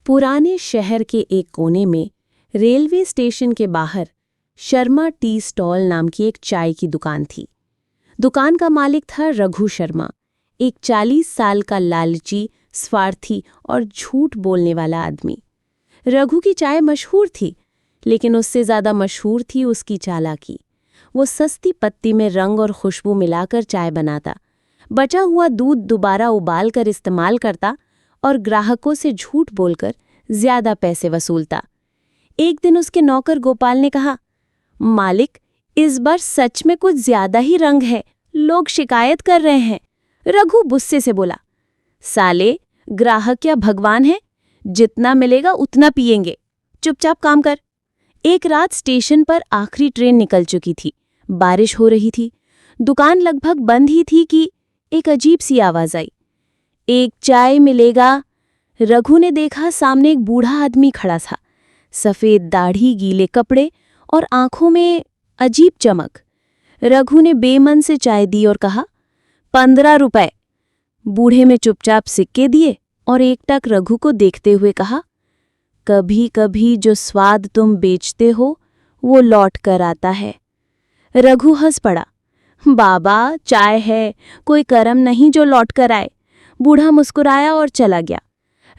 पुराने शहर के एक कोने में रेलवे स्टेशन के बाहर शर्मा टी स्टॉल नाम की एक चाय की दुकान थी। दुकान का मालिक था रघु शर्मा, एक 40 साल का लालची, स्वार्थी और झूठ बोलने वाला आदमी। रघु की चाय मशहूर थी, लेकिन उससे ज़्यादा मशहूर थी उसकी चालाकी। वो सस्ती पत्ती में रंग और खुशबू मिलाकर चाय बनाता, बचा हुआ दूध दोबारा उबालकर इस्तेमाल करता और ग्राहकों से झूठ बोलकर ज्यादा पैसे वसूलता। एक दिन उसके नौकर गोपाल ने कहा, मालिक, इस बार सच में कुछ ज्यादा ही रंग है, लोग शिकायत कर रहे हैं। रघु गुस्से से बोला, साले, ग्राहक क्या भगवान है? जितना मिलेगा उतना पिएंगे, चुपचाप काम कर। एक रात स्टेशन पर आखिरी ट्रेन निकल चुकी थी, बारिश हो रही थी, दुकान लगभग बंद ही थी कि एक अजीब सी आवाज आई, एक चाय मिलेगा। रघु ने देखा सामने एक बूढ़ा आदमी खड़ा था, सफेद दाढ़ी, गीले कपड़े और आंखों में अजीब चमक। रघु ने बेमन से चाय दी और कहा, 15 रुपए। बूढ़े में चुपचाप सिक्के दिए और एकटक रघु को देखते हुए कहा, कभी कभी जो स्वाद तुम बेचते हो वो लौट कर आता है। रघु हंस पड़ा, बाबा, चाय है, कोई करम नहीं जो लौट कर आए। बूढ़ा मुस्कुराया और चला गया।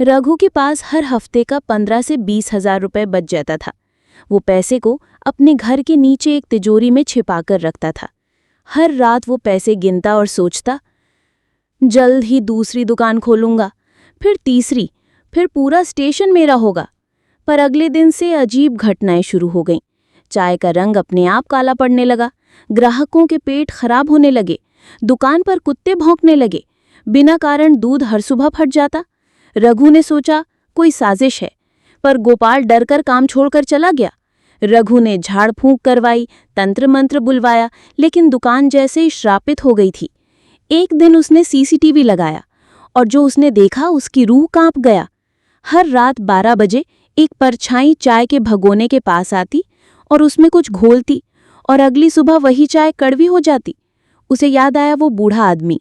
रघु के पास हर हफ्ते का 15 से 20 हजार रुपये बच जाता था। वो पैसे को अपने घर के नीचे एक तिजोरी में छिपाकर रखता था। हर रात वो पैसे गिनता और सोचता, जल्द ही दूसरी दुकान खोलूंगा, फिर तीसरी, फिर पूरा स्टेशन मेरा होगा। पर अगले दिन से अजीब घटनाएं शुरू हो गईं। चाय का रंग अपने आप काला पड़ने लगा, ग्राहकों के पेट खराब होने लगे, दुकान पर कुत्ते भौंकने लगे, बिना कारण दूध हर सुबह फट जाता। रघु ने सोचा कोई साजिश है, पर गोपाल डरकर काम छोड़कर चला गया। रघु ने झाड़ फूंक करवाई, तंत्र मंत्र बुलवाया, लेकिन दुकान जैसे ही श्रापित हो गई थी। एक दिन उसने सीसीटीवी लगाया और जो उसने देखा उसकी रूह कांप गया। हर रात 12 बजे एक परछाई चाय के भगोने के पास आती और उसमें कुछ घोलती और अगली सुबह वही चाय कड़वी हो जाती। उसे याद आया वो बूढ़ा आदमी।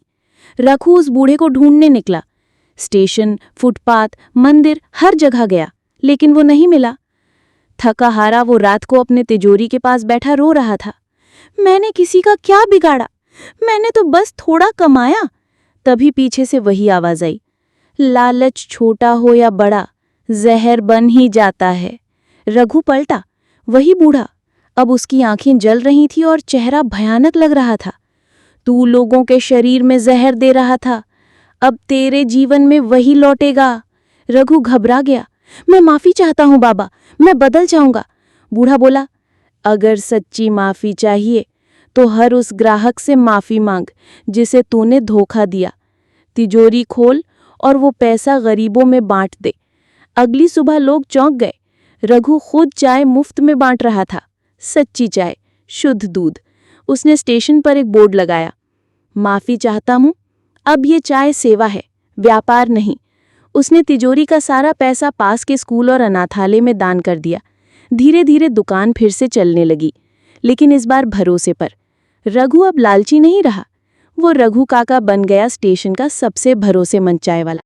रघु उस बूढ़े को ढूंढने निकला। स्टेशन, फुटपाथ, मंदिर, हर जगह गया, लेकिन वो नहीं मिला। थका हारा वो रात को अपने तिजोरी के पास बैठा रो रहा था, मैंने किसी का क्या बिगाड़ा, मैंने तो बस थोड़ा कमाया। तभी पीछे से वही आवाज आई, लालच छोटा हो या बड़ा, जहर बन ही जाता है। रघु पलटा, वही बूढ़ा। अब उसकी आंखें जल रही थी और चेहरा भयानक लग रहा था। तू लोगों के शरीर में जहर दे रहा था, अब तेरे जीवन में वही लौटेगा। रघु घबरा गया, मैं माफी चाहता हूं बाबा, मैं बदल जाऊंगा। बूढ़ा बोला, अगर सच्ची माफी चाहिए तो हर उस ग्राहक से माफी मांग जिसे तूने धोखा दिया। तिजोरी खोल और वो पैसा गरीबों में बांट दे। अगली सुबह लोग चौंक गए। रघु खुद चाय मुफ्त में बांट रहा था, सच्ची चाय, शुद्ध दूध। उसने स्टेशन पर एक बोर्ड लगाया, माफी चाहता हूं, अब ये चाय सेवा है, व्यापार नहीं। उसने तिजोरी का सारा पैसा पास के स्कूल और अनाथालय में दान कर दिया। धीरे धीरे दुकान फिर से चलने लगी, लेकिन इस बार भरोसे पर। रघु अब लालची नहीं रहा, वो रघु काका बन गया स्टेशन का सबसे भरोसेमंद चाय वाला।